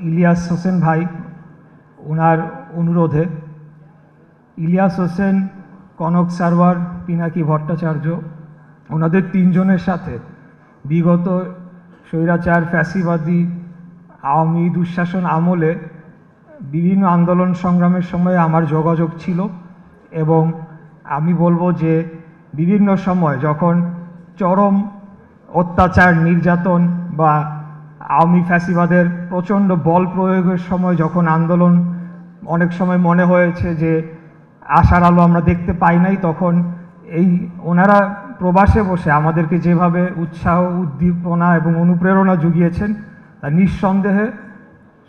ইলিয়াস হোসেন ভাই, ওনার অনুরোধে ইলিয়াস হোসেন, কনক সারওয়ার, পিনাকি ভট্টাচার্য, ওনাদের তিনজনের সাথে বিগত স্বৈরাচার ফ্যাসিবাদী আওয়ামী দুঃশাসন আমলে বিভিন্ন আন্দোলন সংগ্রামের সময় আমার যোগাযোগ ছিল। এবং আমি বলবো যে বিভিন্ন সময় যখন চরম অত্যাচার, নির্যাতন বা আওয়ামী ফ্যাসিবাদের প্রচণ্ড বল প্রয়োগের সময় যখন আন্দোলন অনেক সময় মনে হয়েছে যে আশার আলো আমরা দেখতে পাই নাই, তখন এই ওনারা প্রবাসে বসে আমাদেরকে যেভাবে উৎসাহ, উদ্দীপনা এবং অনুপ্রেরণা জুগিয়েছেন, তা নিঃসন্দেহে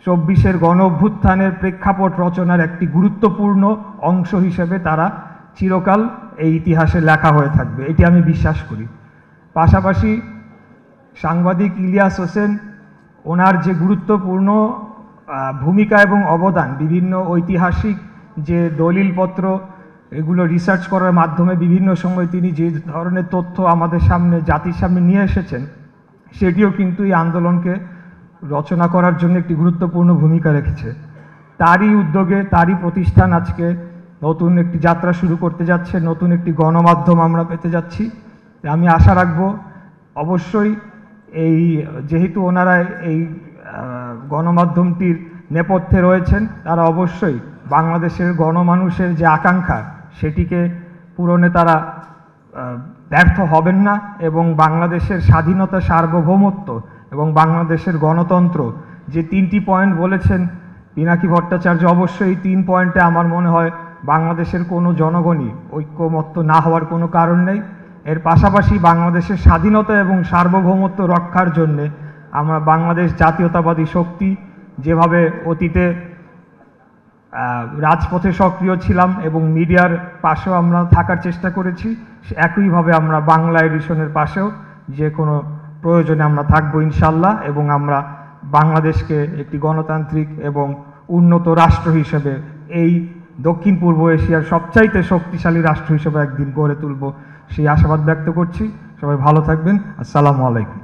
২৪-এর গণ অভ্যুত্থানের প্রেক্ষাপট রচনার একটি গুরুত্বপূর্ণ অংশ হিসেবে তারা চিরকাল এই ইতিহাসে লেখা হয়ে থাকবে, এটি আমি বিশ্বাস করি। পাশাপাশি সাংবাদিক ইলিয়াস হোসেন, ওনার যে গুরুত্বপূর্ণ ভূমিকা এবং অবদান, বিভিন্ন ঐতিহাসিক যে দলিলপত্র এগুলো রিসার্চ করার মাধ্যমে বিভিন্ন সময় তিনি যে ধরনের তথ্য আমাদের সামনে, জাতির সামনে নিয়ে এসেছেন, সেটিও কিন্তু এই আন্দোলনকে রচনা করার জন্য একটি গুরুত্বপূর্ণ ভূমিকা রেখেছে। তারই উদ্যোগে, তারই প্রতিষ্ঠান আজকে নতুন একটি যাত্রা শুরু করতে যাচ্ছে, নতুন একটি গণমাধ্যম আমরা পেতে যাচ্ছি। আমি আশা রাখব অবশ্যই এই, যেহেতু ওনারা এই গণমাধ্যমটির নেপথ্যে রয়েছেন, তারা অবশ্যই বাংলাদেশের গণমানুষের যে আকাঙ্ক্ষা সেটিকে পূরণে তারা ব্যর্থ হবেন না, এবং বাংলাদেশের স্বাধীনতা, সার্বভৌমত্ব এবং বাংলাদেশের গণতন্ত্র যে 3টি পয়েন্ট বলেছেন পিনাকি ভট্টাচার্য, অবশ্যই 3 পয়েন্টে আমার মনে হয় বাংলাদেশের কোনো জনগণই ঐক্যমত্য না হওয়ার কোনো কারণ নেই। এর পাশাপাশি বাংলাদেশের স্বাধীনতা এবং সার্বভৌমত্ব রক্ষার জন্যে আমরা বাংলাদেশ জাতীয়তাবাদী শক্তি যেভাবে অতীতে রাজপথে সক্রিয় ছিলাম এবং মিডিয়ার পাশেও আমরা থাকার চেষ্টা করেছি, একইভাবে আমরা বাংলা এডিশনের পাশেও যে কোনো প্রয়োজনে আমরা থাকবো ইনশাল্লাহ, এবং আমরা বাংলাদেশকে একটি গণতান্ত্রিক এবং উন্নত রাষ্ট্র হিসেবে, এই দক্ষিণ পূর্ব এশিয়ার সবচাইতে শক্তিশালী রাষ্ট্র হিসেবে একদিন গড়ে তুলব, সেই আশাবাদ ব্যক্ত করছি। সবাই ভালো থাকবেন। আসসালামু আলাইকুম।